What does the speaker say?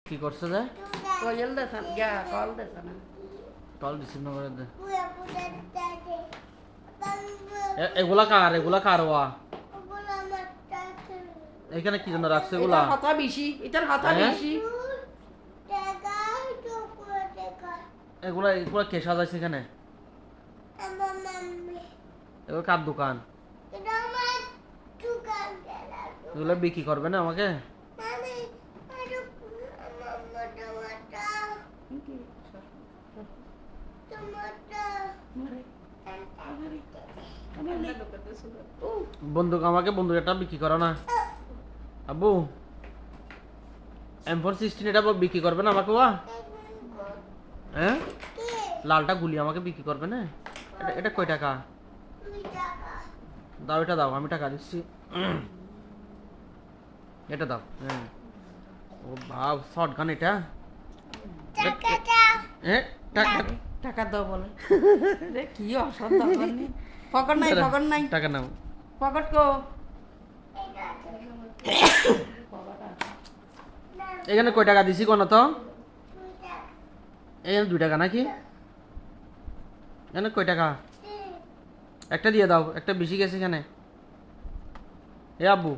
কি করছে যে কয়েল দেখান গা কল দেখান কল রিসিভ না করে দে এগুলা কার ওয়া এখানে কি জন্য রাখছে এগুলা এটার হাতা বেশি এটার হাতা বেশি এগুলা এগুলা কে সাজাইছে এখানে এগুলো কার দোকান এগুলো বিক্রি করবে না আমাকে বন্দুক আমাকে বন্দুক এটা বিক্রি করো না আব্বু M416 এটা বিক্রি করবে না আমাকে ওয়া হ্যাঁ লালটা গুলি আমাকে বিক্রি করবে না এটা এটা কয় টাকা দাও এটা দাও আমি টাকা দিচ্ছি এটা দাও হ্যাঁ ও বাপ শটগান এটা হ্যাঁ টাকা টাকা দাও বলে রে কি অসাধারণ পকেট নাই টাকা নাও পকেট কো এখানে কয় টাকা দিছি কোন তো এখানে 2 টাকা নাকি এখানে কয় টাকা একটা দিয়ে দাও একটা বেশি গেছে এখানে এ আব্বু